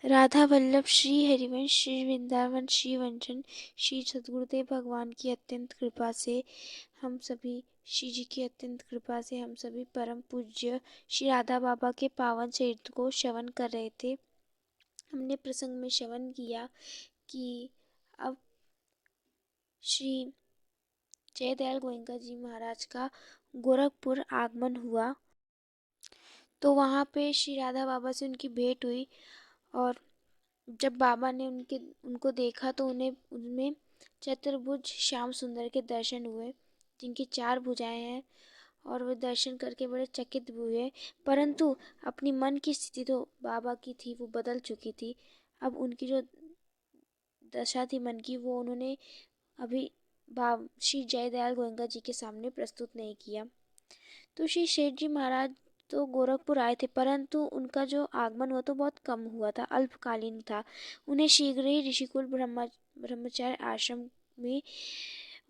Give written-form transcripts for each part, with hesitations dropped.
राधा वल्लभ श्री हरिवंश श्री वृंदावन श्री वंचन श्री सद्गुरुदेव भगवान की अत्यंत कृपा से हम सभी श्री जी की अत्यंत कृपा से हम सभी परम पूज्य श्री राधा बाबा के पावन चरित्र को श्रवण कर रहे थे। हमने प्रसंग में श्रवण किया कि अब श्री जयदयाल गोयनका जी महाराज का गोरखपुर आगमन हुआ, तो वहाँ पे श्री राधा बाबा से उनकी भेंट हुई। और जब बाबा ने उनको देखा तो उन्हें उनमें चतुर्भुज श्याम सुंदर के दर्शन हुए, जिनकी 4 भुजाएं हैं, और वे दर्शन करके बड़े चकित भी हुए। परंतु अपनी मन की स्थिति तो बाबा की थी, वो बदल चुकी थी। अब उनकी जो दशा थी मन की, वो उन्होंने अभी श्री जयदयाल गोयनका जी के सामने प्रस्तुत नहीं किया। तो श्री शेठ जी महाराज तो गोरखपुर आए थे, परंतु उनका जो आगमन हुआ तो बहुत कम हुआ था, अल्पकालीन था। उन्हें शीघ्र ही ऋषिकुल ब्रह्मचार्य आश्रम में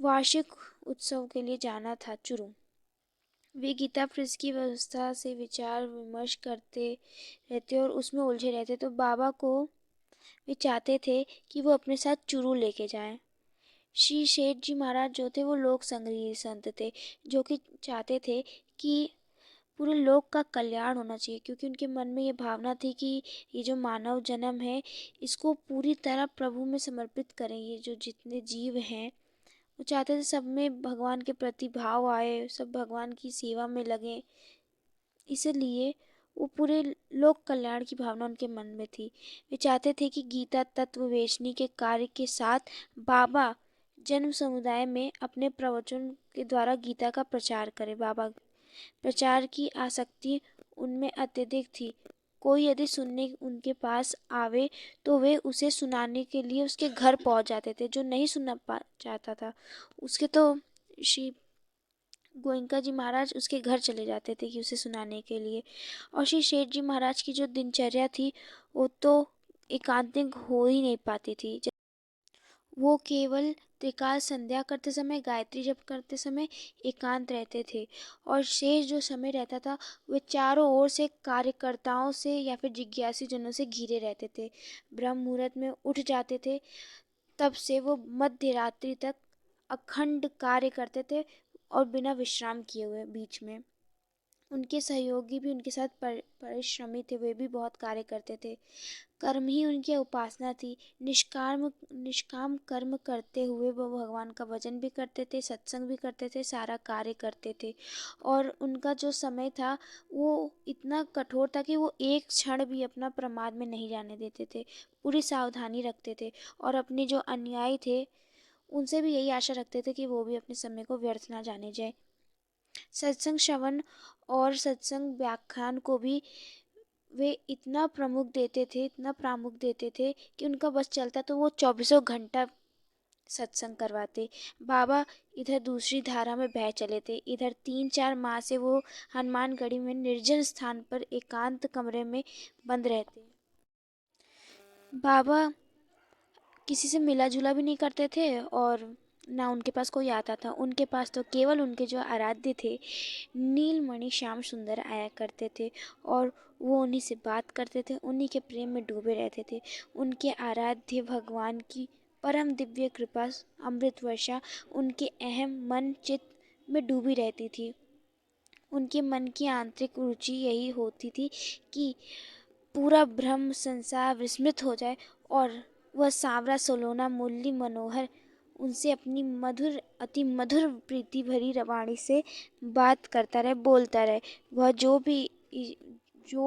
वार्षिक उत्सव के लिए जाना था, चुरू। वे गीता प्रेस की व्यवस्था से विचार विमर्श करते रहते और उसमें उलझे रहते, तो बाबा को वे चाहते थे कि वो अपने साथ चुरू लेके जाएं। श्री शेठ जी महाराज जो थे वो लोक संग्रही संत थे, जो कि चाहते थे कि पूरे लोक का कल्याण होना चाहिए, क्योंकि उनके मन में ये भावना थी कि ये जो मानव जन्म है इसको पूरी तरह प्रभु में समर्पित करें। ये जो जितने जीव हैं वो चाहते थे सब में भगवान के प्रति भाव आए, सब भगवान की सेवा में लगें। इसलिए वो पूरे लोक कल्याण की भावना उनके मन में थी। वे चाहते थे कि गीता तत्व वेचनी के कार्य के साथ बाबा जन्म समुदाय में अपने प्रवचन के द्वारा गीता का प्रचार करें। बाबा प्रचार की आसक्ति उनमें अत्यधिक थी। कोई यदि सुनने उनके पास आवे तो वे उसे सुनाने के लिए उसके घर पहुंच जाते थे। जो नहीं सुनना चाहता था उसके तो श्री गोयनका जी महाराज उसके घर चले जाते थे कि उसे सुनाने के लिए। और श्री शेठ जी महाराज की जो दिनचर्या थी वो तो एकांतिक हो ही नहीं पाती थी। वो केवल त्रिकाल संध्या करते समय, गायत्री जप करते समय एकांत रहते थे, और शेष जो समय रहता था वे चारों ओर से कार्यकर्ताओं से या फिर जिज्ञासु जनों से घिरे रहते थे। ब्रह्म मुहूर्त में उठ जाते थे, तब से वो मध्य रात्रि तक अखंड कार्य करते थे और बिना विश्राम किए हुए। बीच में उनके सहयोगी भी उनके साथ परिश्रमी थे, वे भी बहुत कार्य करते थे। कर्म ही उनकी उपासना थी। निष्काम कर्म करते हुए वो भगवान का भजन भी करते थे, सत्संग भी करते थे, सारा कार्य करते थे। और उनका जो समय था वो इतना कठोर था कि वो एक क्षण भी अपना प्रमाद में नहीं जाने देते थे, पूरी सावधानी रखते थे। और अपने जो अनुयायी थे उनसे भी यही आशा रखते थे कि वो भी अपने समय को व्यर्थ ना जाने जाए। सत्संग श्रवण और सत्संग व्याख्यान को भी वे इतना इतना प्रामुख देते थे कि उनका बस चलता तो वो 24 घंटा सत्संग करवाते। बाबा इधर दूसरी धारा में बह चले थे, इधर 3-4 माह से वो हनुमानगढ़ी में निर्जन स्थान पर एकांत कमरे में बंद रहते। बाबा किसी से मिला जुला भी नहीं करते थे और ना उनके पास कोई आता था। उनके पास तो केवल उनके जो आराध्य थे नीलमणि श्याम सुंदर आया करते थे, और वो उन्हीं से बात करते थे, उन्हीं के प्रेम में डूबे रहते थे। उनके आराध्य भगवान की परम दिव्य कृपा अमृत वर्षा उनके अहम मन चित्त में डूबी रहती थी। उनके मन की आंतरिक रुचि यही होती थी कि पूरा ब्रह्म संसार विस्मृत हो जाए और वह सांवरा सलोना मुरली मनोहर उनसे अपनी मधुर अति मधुर प्रीति भरी वाणी से बात करता रहे, बोलता रहे। वह जो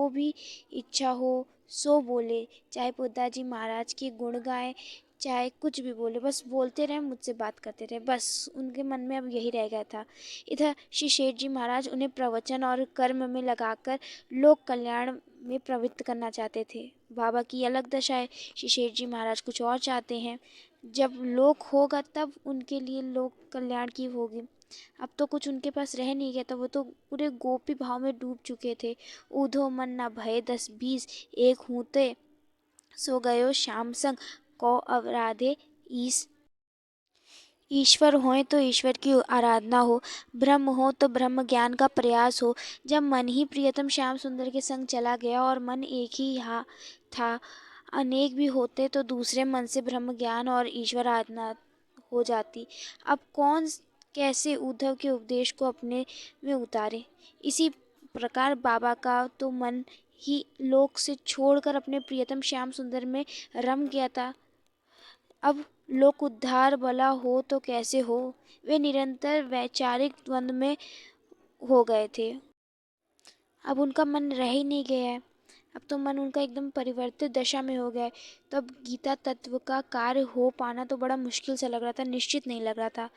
भी इच्छा हो सो बोले, चाहे पोदाजी महाराज के गुण गाए, चाहे कुछ भी बोले, बस बोलते रहे, मुझसे बात करते रहे। बस उनके मन में अब यही रह गया था। इधर श्री शेठ जी महाराज उन्हें प्रवचन और कर्म में लगाकर लोक कल्याण में प्रवृत्त करना चाहते थे। बाबा की अलग दशा है, श्री शेठ जी महाराज कुछ और चाहते हैं। जब लोक होगा तब उनके लिए लोक कल्याण की होगी। अब तो कुछ उनके पास रह नहीं गया था, वो तो पूरे गोपी भाव में डूब चुके थे। ऊधो मन न भय 10-20 एक हूते, सो गयो श्याम संग को अवराधे ईस। ईश्वर होए तो ईश्वर की आराधना हो, ब्रह्म हो तो ब्रह्म ज्ञान का प्रयास हो। जब मन ही प्रियतम श्याम सुंदर के संग चला गया और मन एक ही यहाँ था, अनेक भी होते तो दूसरे मन से ब्रह्म ज्ञान और ईश्वर आराधना हो जाती। अब कौन कैसे उद्धव के उपदेश को अपने में उतारे। इसी प्रकार बाबा का तो मन ही लोक से छोड़कर अपने प्रियतम श्याम सुंदर में रम गया था। अब लोक उद्धार भला हो तो कैसे हो। वे निरंतर वैचारिक द्वंद्व में हो गए थे। अब उनका मन रह ही नहीं गया है। अब तो मन उनका एकदम परिवर्तित दशा में हो गया है। तो अब गीता तत्व का कार्य हो पाना तो बड़ा मुश्किल सा लग रहा था, निश्चित नहीं लग रहा था।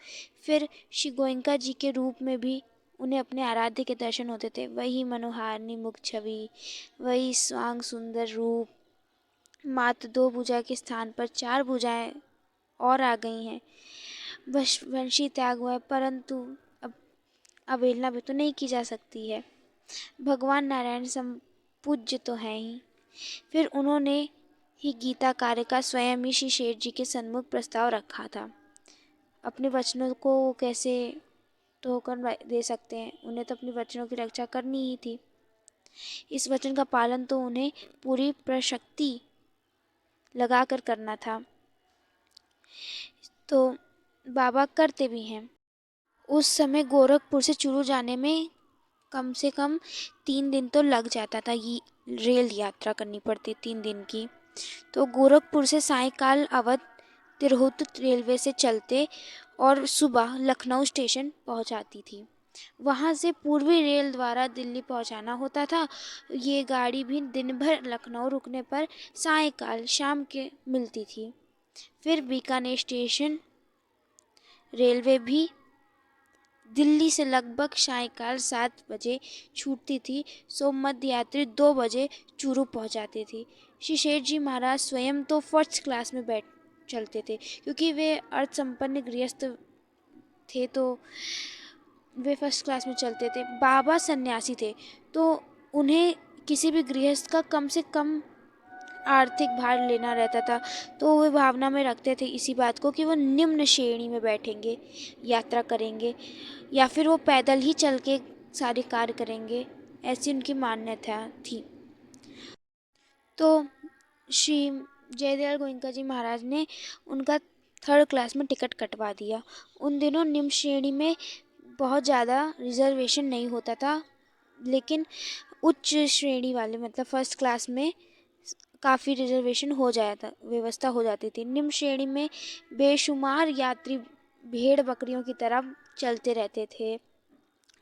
फिर श्री गोयंका जी के रूप में भी उन्हें अपने आराध्य के दर्शन होते थे। वही मनोहारिणी मुख छवि, वही स्वांग सुंदर रूप, मात्र 2 भुजा के स्थान पर 4 भुजाएं और आ गई हैं। वंशी त्याग हुआ है, परंतु अब अवहेलना भी तो नहीं की जा सकती है। भगवान नारायण पूज्य तो हैं ही। फिर उन्होंने ही गीता कार्य का स्वयं ही श्री शेठ जी के सन्मुख प्रस्ताव रखा था। अपने वचनों को वो कैसे ठोकर दे सकते हैं, उन्हें तो अपने वचनों की रक्षा करनी ही थी। इस वचन का पालन तो उन्हें पूरी प्रशक्ति लगाकर करना था। तो बाबा करते भी हैं। उस समय गोरखपुर से चूरू जाने में कम से कम 3 दिन तो लग जाता था। ये रेल यात्रा करनी पड़ती 3 दिन की। तो गोरखपुर से सायंकाल अवध तिरहुत रेलवे से चलते और सुबह लखनऊ स्टेशन पहुंचाती थी। वहां से पूर्वी रेल द्वारा दिल्ली पहुंचाना होता था। ये गाड़ी भी दिन भर लखनऊ रुकने पर सायंकाल शाम के मिलती थी। फिर बीकानेर स्टेशन रेलवे भी दिल्ली से लगभग सायंकाल 7 बजे छूटती थी। सो मध्य यात्री 2 बजे चूरू पहुंचाती थी। श्री शेठ जी महाराज स्वयं तो फर्स्ट क्लास में बैठ चलते थे, क्योंकि वे अर्थ संपन्न गृहस्थ थे, तो वे फर्स्ट क्लास में चलते थे। बाबा सन्यासी थे, तो उन्हें किसी भी गृहस्थ का कम से कम आर्थिक भार लेना रहता था। तो वे भावना में रखते थे इसी बात को कि वो निम्न श्रेणी में बैठेंगे, यात्रा करेंगे, या फिर वो पैदल ही चल के सारे कार्य करेंगे। ऐसी उनकी मान्यता थी। तो श्री जयदयाल गोयंका जी महाराज ने उनका 3rd क्लास में टिकट कटवा दिया। उन दिनों निम्न श्रेणी में बहुत ज़्यादा रिजर्वेशन नहीं होता था, लेकिन उच्च श्रेणी वाले मतलब फर्स्ट क्लास में काफ़ी रिजर्वेशन हो जाता, व्यवस्था हो जाती थी। निम्न श्रेणी में बेशुमार यात्री भेड़ बकरियों की तरह चलते रहते थे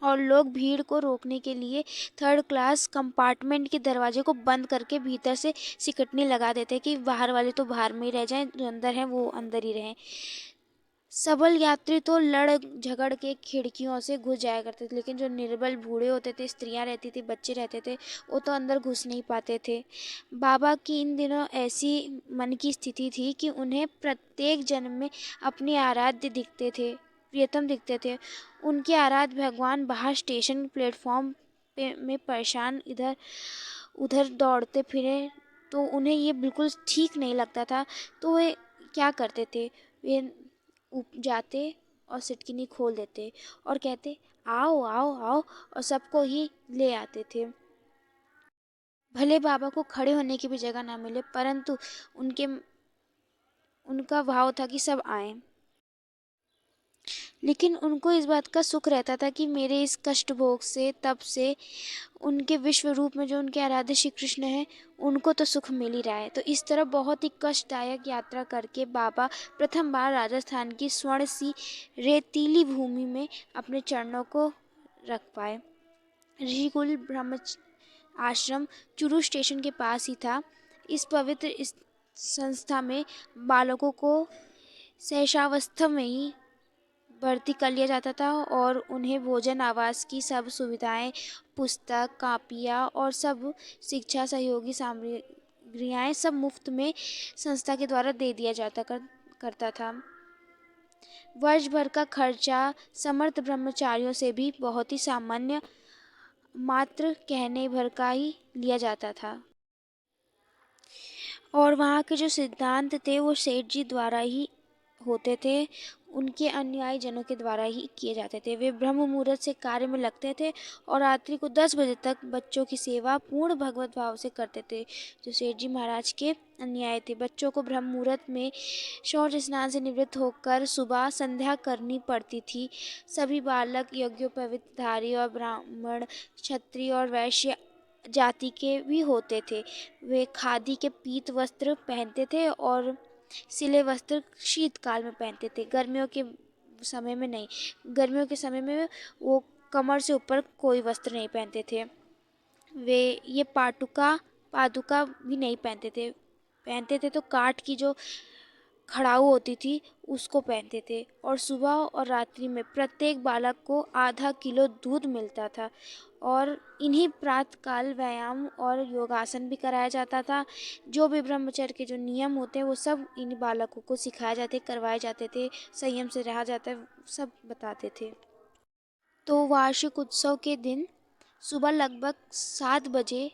और लोग भीड़ को रोकने के लिए 3rd क्लास कंपार्टमेंट के दरवाजे को बंद करके भीतर से सिकटनी लगा देते कि बाहर वाले तो बाहर में ही रह जाएं, जो अंदर हैं वो अंदर ही रहें। सबल यात्री तो लड़ झगड़ के खिड़कियों से घुस जाया करते थे, लेकिन जो निर्बल बूढ़े होते थे, स्त्रियां रहती थी, बच्चे रहते थे, वो तो अंदर घुस नहीं पाते थे। बाबा की इन दिनों ऐसी मन की स्थिति थी कि उन्हें प्रत्येक जन्म में अपने आराध्य दिखते थे, प्रियतम दिखते थे। उनके आराध्य भगवान बाहर स्टेशन प्लेटफॉर्म में परेशान इधर उधर दौड़ते फिरे, तो उन्हें ये बिल्कुल ठीक नहीं लगता था। तो वे क्या करते थे, वे जाते और सिटकिनी खोल देते और कहते आओ आओ आओ, और सबको ही ले आते थे। भले बाबा को खड़े होने की भी जगह ना मिले, परंतु उनका भाव था कि सब आए। लेकिन उनको इस बात का सुख रहता था कि मेरे इस कष्ट भोग से, तप से, उनके विश्व रूप में जो उनके आराध्य श्री कृष्ण हैं, उनको तो सुख मिल ही रहा है। तो इस तरह बहुत ही कष्टदायक यात्रा करके बाबा प्रथम बार राजस्थान की स्वर्ण सी रेतीली भूमि में अपने चरणों को रख पाए। ऋषिकुल ब्रह्म आश्रम चूरू स्टेशन के पास ही था। इस पवित्र संस्था में बालकों को शैशवावस्था में ही भर्ती कर लिया जाता था और उन्हें भोजन, आवास की सब सुविधाएं, पुस्तक, कापियाँ और सब शिक्षा सहयोगी सामग्रियाँ सब मुफ्त में संस्था के द्वारा दे दिया करता था। वर्ष भर का खर्चा समर्थ ब्रह्मचारियों से भी बहुत ही सामान्य, मात्र कहने भर का ही लिया जाता था। और वहाँ के जो सिद्धांत थे वो सेठ जी द्वारा ही होते थे। उनके अनुयायी जनों के द्वारा ही किए जाते थे। वे ब्रह्म मुहूर्त से कार्य में लगते थे और रात्रि को 10 बजे तक बच्चों की सेवा पूर्ण भगवत भाव से करते थे। जो सेठ जी महाराज के अनुयायी थे, बच्चों को ब्रह्म मुहूर्त में शौच स्नान से निवृत्त होकर सुबह संध्या करनी पड़ती थी। सभी बालक यज्ञोपवीतधारी और ब्राह्मण, क्षत्रिय और वैश्य जाति के भी होते थे। वे खादी के पीत वस्त्र पहनते थे और सिले वस्त्र शीतकाल में पहनते थे, गर्मियों के समय में नहीं। गर्मियों के समय में वो कमर से ऊपर कोई वस्त्र नहीं पहनते थे। वे ये पादुका भी नहीं पहनते थे। पहनते थे तो काठ की जो खड़ाऊ होती थी उसको पहनते थे। और सुबह और रात्रि में प्रत्येक बालक को आधा किलो दूध मिलता था। और इन्हीं प्रातःकाल व्यायाम और योगासन भी कराया जाता था। जो भी ब्रह्मचर्य के जो नियम होते हैं वो सब इन बालकों को सिखाए जाते, करवाए जाते थे। संयम से रहा जाता है, सब बताते थे। तो वार्षिक उत्सव के दिन सुबह लगभग 7 बजे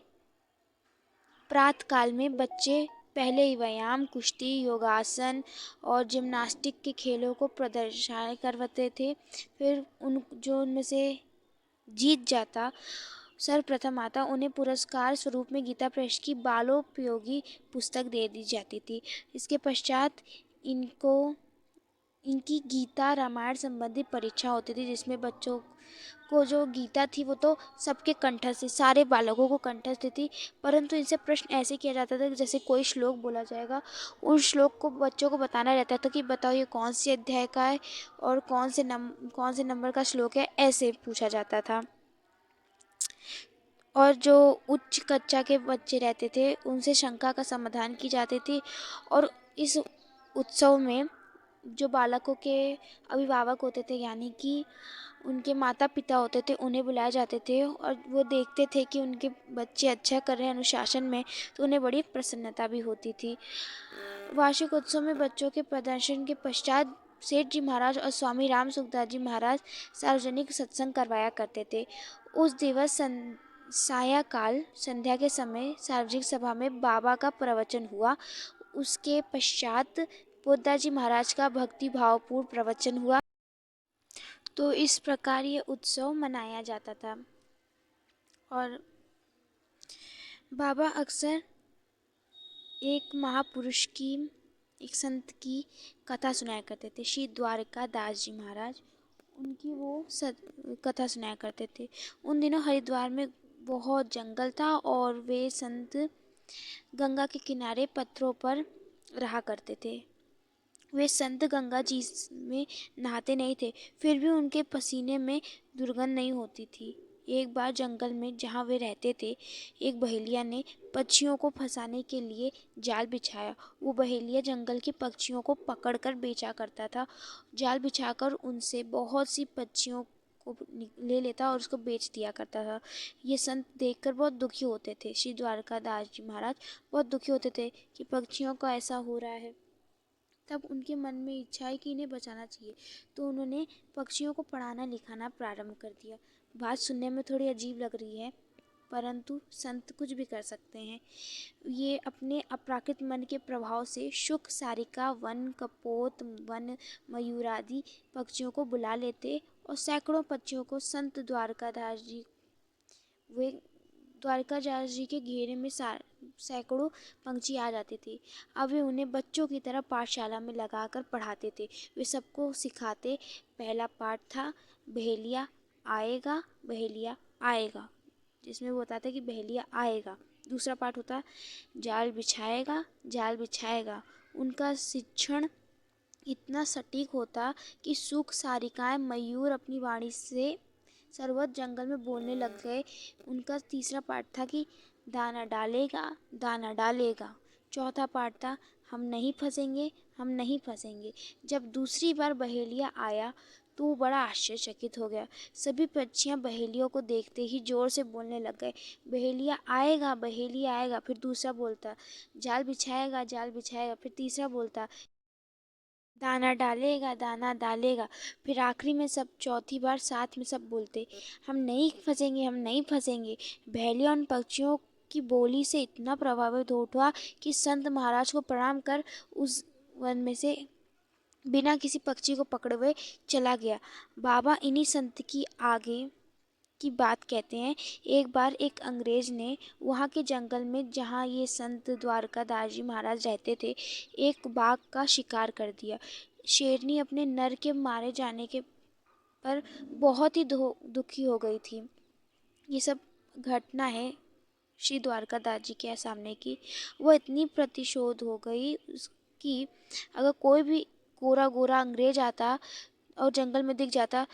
प्रातःकाल में बच्चे पहले ही व्यायाम, कुश्ती, योगासन और जिम्नास्टिक के खेलों को प्रदर्शन करवाते थे। फिर उनमें से जीत जाता, सर्वप्रथम आता, उन्हें पुरस्कार स्वरूप में गीता प्रेस की बालोपयोगी पुस्तक दे दी जाती थी। इसके पश्चात इनकी गीता रामायण संबंधी परीक्षा होती थी, जिसमें बच्चों को जो गीता थी वो तो सबके कंठस्थ थी, सारे बालकों को कंठस्थ थी। परंतु इनसे प्रश्न ऐसे किया जाता था कि जैसे कोई श्लोक बोला जाएगा, उस श्लोक को बच्चों को बताना रहता था कि बताओ ये कौन सी अध्याय का है और कौन से नंबर का श्लोक है, ऐसे पूछा जाता था। और जो उच्च कक्षा के बच्चे रहते थे उनसे शंका का समाधान की जाती थी। और इस उत्सव में जो बालकों के अभिभावक होते थे, यानी कि उनके माता पिता होते थे, उन्हें बुलाए जाते थे और वो देखते थे कि उनके बच्चे अच्छा कर रहे हैं अनुशासन में, तो उन्हें बड़ी प्रसन्नता भी होती थी। वार्षिक उत्सव में बच्चों के प्रदर्शन के पश्चात सेठ जी महाराज और स्वामी राम सुखदास जी महाराज सार्वजनिक सत्संग करवाया करते थे। उस दिवस सायंकाल संध्या के समय सार्वजनिक सभा में बाबा का प्रवचन हुआ। उसके पश्चात बुद्धा जी महाराज का भक्ति भावपूर्ण प्रवचन हुआ। तो इस प्रकार ये उत्सव मनाया जाता था। और बाबा अक्सर एक महापुरुष की, एक संत की कथा सुनाया करते थे, श्री द्वारकादास जी महाराज। उनकी वो कथा सुनाया करते थे। उन दिनों हरिद्वार में बहुत जंगल था और वे संत गंगा के किनारे पत्थरों पर रहा करते थे। वे संत गंगा जी में नहाते नहीं थे, फिर भी उनके पसीने में दुर्गंध नहीं होती थी। एक बार जंगल में जहाँ वे रहते थे, एक बहेलिया ने पक्षियों को फंसाने के लिए जाल बिछाया। वो बहेलिया जंगल के पक्षियों को पकड़कर बेचा करता था। जाल बिछाकर उनसे बहुत सी पक्षियों को ले लेता और उसको बेच दिया करता था। ये संत देखकर बहुत दुखी होते थे। श्री द्वारकादास जी महाराज बहुत दुखी होते थे कि पक्षियों का ऐसा हो रहा है। तब उनके मन में इच्छा है कि इन्हें बचाना चाहिए, तो उन्होंने पक्षियों को पढ़ाना लिखाना प्रारंभ कर दिया। बात सुनने में थोड़ी अजीब लग रही है, परंतु संत कुछ भी कर सकते हैं। ये अपने अपराकृत मन के प्रभाव से शुक, सारिका, वन, कपोत, वन, मयूर आदि पक्षियों को बुला लेते और सैकड़ों पक्षियों को संत द्वारकादास जी के घेरे में सैकड़ों पंछी आ जाते थे। अब वे उन्हें बच्चों की तरह पाठशाला में लगाकर पढ़ाते थे। वे सबको सिखाते। पहला पाठ था बहेलिया आएगा, बहेलिया आएगा, जिसमें वो बताता कि बहेलिया आएगा। दूसरा पाठ होता जाल बिछाएगा, जाल बिछाएगा। उनका शिक्षण इतना सटीक होता कि सूख, सारिकाएं, मयूर अपनी वाणी से सर्वत्र जंगल में बोलने लग गए। उनका तीसरा पाठ था कि दाना डालेगा, दाना डालेगा। चौथा पाठ था हम नहीं फंसेंगे, हम नहीं फंसेंगे। जब दूसरी बार बहेलिया आया तो वो बड़ा आश्चर्यचकित हो गया। सभी पक्षियां बहेलियों को देखते ही जोर से बोलने लग गए, बहेलिया आएगा, बहेलिया आएगा। फिर दूसरा बोलता जाल बिछाएगा, जाल बिछाएगा। फिर तीसरा बोलता दाना डालेगा, दाना डालेगा। फिर आखिरी में सब चौथी बार साथ में सब बोलते हम नहीं फंसेंगे, हम नहीं फंसेंगे। बहेलिया उन पक्षियों की बोली से इतना प्रभावित हो उठा कि संत महाराज को प्रणाम कर उस वन में से बिना किसी पक्षी को पकड़े हुए चला गया। बाबा इन्हीं संत की आगे की बात कहते हैं। एक बार एक अंग्रेज ने वहाँ के जंगल में, जहाँ ये संत द्वारकादास जी महाराज रहते थे, एक बाघ का शिकार कर दिया। शेरनी अपने नर के मारे जाने के पर बहुत ही दुखी हो गई थी। ये सब घटना है श्री द्वारकादास जी के सामने की। वो इतनी प्रतिशोध हो गई कि अगर कोई भी गोरा गोरा अंग्रेज आता और जंगल में दिख जाता,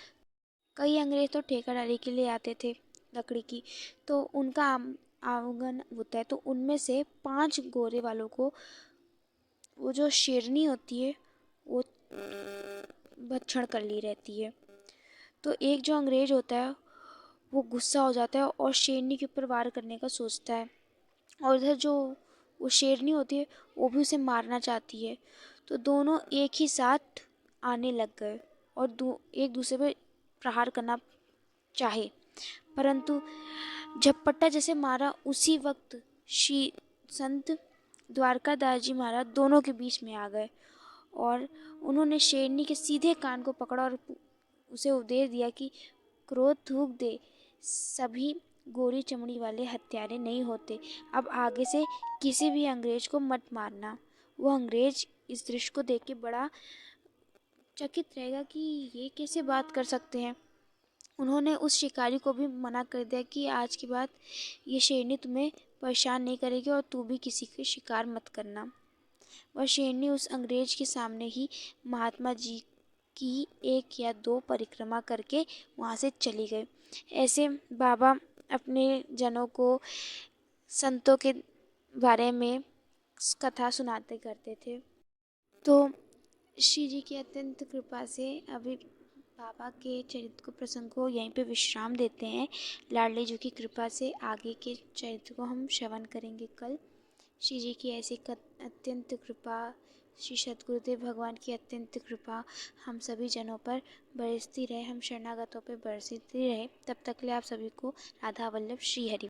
कई अंग्रेज तो ठेकेदारी के लिए आते थे लकड़ी की, तो उनका आवागमन होता है, तो उनमें से 5 गोरे वालों को वो जो शेरनी होती है वो भक्षण कर ली रहती है। तो एक जो अंग्रेज होता है वो गुस्सा हो जाता है और शेरनी के ऊपर वार करने का सोचता है, और इधर जो वो शेरनी होती है वो भी उसे मारना चाहती है। तो दोनों एक ही साथ आने लग गए और एक दूसरे पे प्रहार करना चाहे, परंतु झपट्टा जैसे मारा, उसी वक्त श्री संत द्वारकादास जी महाराज दोनों के बीच में आ गए और उन्होंने शेरनी के सीधे कान को पकड़ा और उसे उपदेश दिया कि क्रोध थूक दे, सभी गोरी चमड़ी वाले हत्यारे नहीं होते। अब आगे से किसी भी अंग्रेज को मत मारना। वो अंग्रेज इस दृश्य को देख के बड़ा चकित रहेगा कि ये कैसे बात कर सकते हैं। उन्होंने उस शिकारी को भी मना कर दिया कि आज के बाद ये शेरनी तुम्हें परेशान नहीं करेगी और तू भी किसी के शिकार मत करना। वह शेरनी उस अंग्रेज के सामने ही महात्मा जी की 1 या 2 परिक्रमा करके वहाँ से चली गई। ऐसे बाबा अपने जनों को संतों के बारे में कथा सुनाते करते थे। तो श्री जी की अत्यंत कृपा से अभी बाबा के चरित्र को, प्रसंग को यहीं पे विश्राम देते हैं। लाडली जी की कृपा से आगे के चरित्र को हम श्रवण करेंगे कल। श्री जी की ऐसी अत्यंत कृपा, श्री सद्गुरुदेव भगवान की अत्यंत कृपा हम सभी जनों पर बरसती रहे, हम शरणागतों पर बरसती रहे। तब तक के लिए आप सभी को राधा वल्लभ श्री हरि।